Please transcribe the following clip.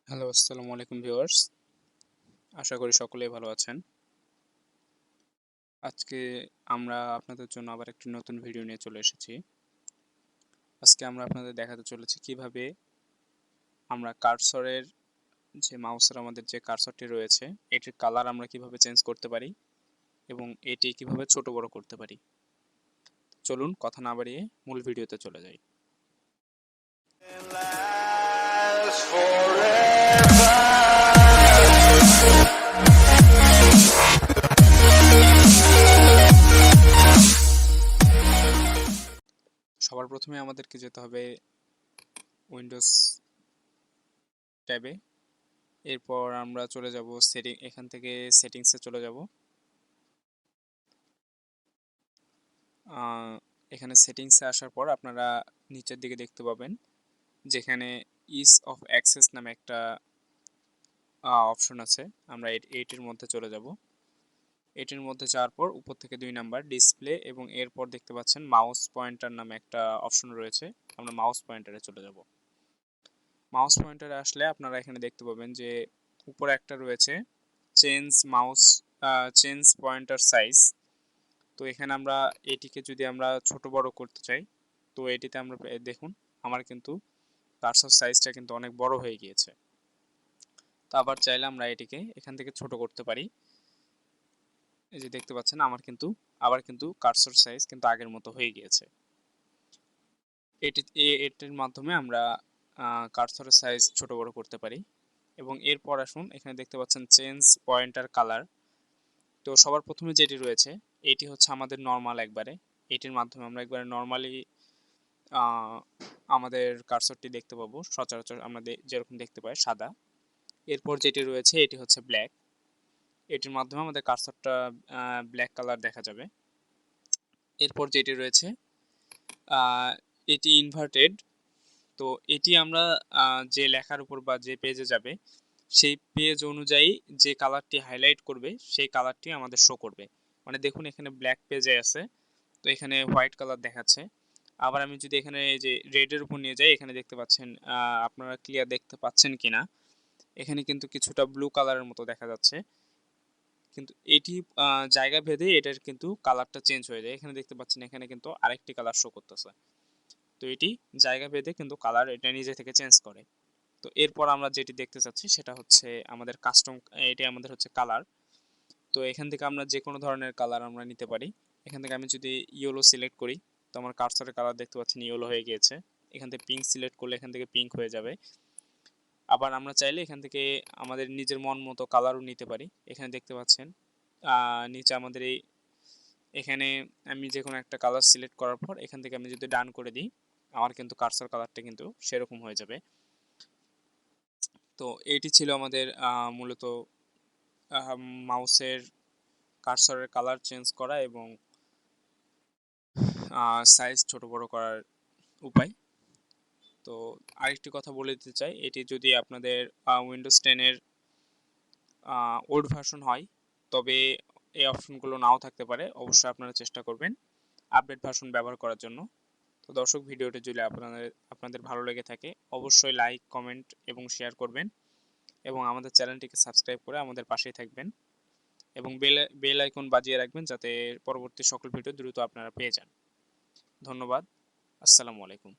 Hello, আসসালামু আলাইকুম viewers. আশা করি সকলেই ভালো আছেন। আজকে আমরা আপনাদের জন্য আবার একটি নতুন ভিডিও নিয়ে চলে এসেছি। আজকে আমরা আপনাদের দেখাতে চলেছি কিভাবে আমরা কার্সরের মাউসের আমাদের যে কার্সরটি রয়েছে, এটির কালার আমরা কিভাবে চেঞ্জ করতে পারি এবং এটি কিভাবে ছোট বড় করতে পারি। চলুন কথা না বাড়িয়ে মূল ভিডিওতে চলে যাই। সবার প্রথমে আমাদেরকে যেতে হবে উইন্ডোজ ট্যাবে। এরপর আমরা চলে যাব এখান থেকে সেটিংসে চলে যাব। এখানে সেটিংসে আসার পর আপনারা নিচের দিকে দেখতে পাবেন যেখানে ইজ অফ অ্যাক্সেস নামে একটা অপশন আছে। আমরা এইটির মধ্যে চলে যাব। এটির মধ্যে যাওয়ার পর উপর থেকে 2 নাম্বার ডিসপ্লে এবং এরপর দেখতে পাচ্ছেন মাউস পয়েন্টার নামে একটা অপশন রয়েছে। আমরা মাউস পয়েন্টারে চলে যাব। মাউস পয়েন্টারে আসলে আপনারা এখানে দেখতে পাবেন যে উপরে একটা রয়েছে change mouse change pointer size. তো এখানে আমরা এটিকে যদি আমরা ছোট বড় করতে চাই, তো এটিতে আমরা দেখুন আমার কিন্তু কার্সর সাইজটা কিন্তু অনেক বড় হয়ে গিয়েছে। তো আবার চাইলে আমরা এটিকে এখান থেকে ছোট করতে পারি। এই যে দেখতে পাচ্ছেন আমার কিন্তু আবার কিন্তু কার্সর সাইজ কিন্তু আগের মতো হয়ে গিয়েছে। এটির মাধ্যমে আমরা কার্সরের সাইজ ছোট বড় করতে পারি। এবং এরপর আসুন এখানে দেখতে পাচ্ছেন চেঞ্জ পয়েন্টার কালার। তো সবার প্রথমে যেটি রয়েছে এটি হচ্ছে আমাদের নর্মাল একবারে। এটির মাধ্যমে আমরা একবারে নর্মালি আমাদের কার্সরটি দেখতে পাবো, সচরাচর আমরা যেরকম দেখতে পাই সাদা। এরপর যেটি রয়েছে এটি হচ্ছে ব্ল্যাক। এটির মাধ্যমে আমাদের কার্সরটা ব্ল্যাক কালার দেখা যাবে। এরপর যেটি রয়েছে এটি ইনভার্টেড। তো এটি আমরা যে লেখার উপর বা যে পেজে যাবে সেই পেজ অনুযায়ী যে কালারটি হাইলাইট করবে সেই কালারটি আমাদের শো করবে। মানে দেখুন এখানে ব্ল্যাক পেজে আছে, তো এখানে হোয়াইট কালার দেখাচ্ছে। আবার আমি যদি এখানে এই যে রেডের উপর নিয়ে যাই, এখানে দেখতে পাচ্ছেন, আপনারা ক্লিয়ার দেখতে পাচ্ছেন কিনা, এখানে কিন্তু কিছুটা ব্লু কালারের মতো দেখা যাচ্ছে। কিন্তু এটি জায়গা ভেদে এটার কিন্তু কালারটা চেঞ্জ হয়ে যায়। এখানে দেখতে পাচ্ছেন এখানে কিন্তু আরেকটি কালার শো করতেছে। তো এটি জায়গা ভেদে কিন্তু কালার এটা নিজে থেকে চেঞ্জ করে। তো এরপর আমরা যেটি দেখতে চাচ্ছি সেটা হচ্ছে আমাদের কাস্টম, এটি আমাদের হচ্ছে কালার। তো এখান থেকে আমরা যে কোনো ধরনের কালার আমরা নিতে পারি। এখান থেকে আমি যদি ইয়েলো সিলেক্ট করি, তো আমার কার্সরের কালার দেখতে পাচ্ছেন ইয়েলো হয়ে গিয়েছে। এখান থেকে পিঙ্ক সিলেক্ট করলে এখান থেকে পিঙ্ক হয়ে যাবে। আবার আমরা চাইলে এখান থেকে আমাদের নিজের মন মতো কালারও নিতে পারি। এখানে দেখতে পাচ্ছেন নিচে আমাদের এখানে আমি যে কোনো একটা কালার সিলেক্ট করার পর এখান থেকে আমি যদি ডান করে দিই, আমার কিন্তু কার্সর কালারটা কিন্তু সেরকম হয়ে যাবে। তো এটি ছিল আমাদের মূলত মাউসের কার্সরের কালার চেঞ্জ করা এবং সাইজ ছোট বড় করার উপায়। তো আরেকটি কথা বলে দিতে চাই, এটি যদি আপনাদের উইন্ডোজ 10 এর ওল্ড ভার্সন হয় তবে এই অপশনগুলো নাও থাকতে পারে। অবশ্যই আপনারা চেষ্টা করবেন আপডেট ভার্সন ব্যবহার করার জন্য। তো দর্শক, ভিডিওটি যদি আপনাদের ভালো লেগে থাকে অবশ্যই লাইক, কমেন্ট এবং শেয়ার করবেন এবং আমাদের চ্যানেলটিকে সাবস্ক্রাইব করে আমাদের পাশেই থাকবেন এবং বেল আইকন বাজিয়ে রাখবেন যাতে পরবর্তী সকল ভিডিও দ্রুত আপনারা পেয়ে যান। ধন্যবাদ। আসসালামু আলাইকুম।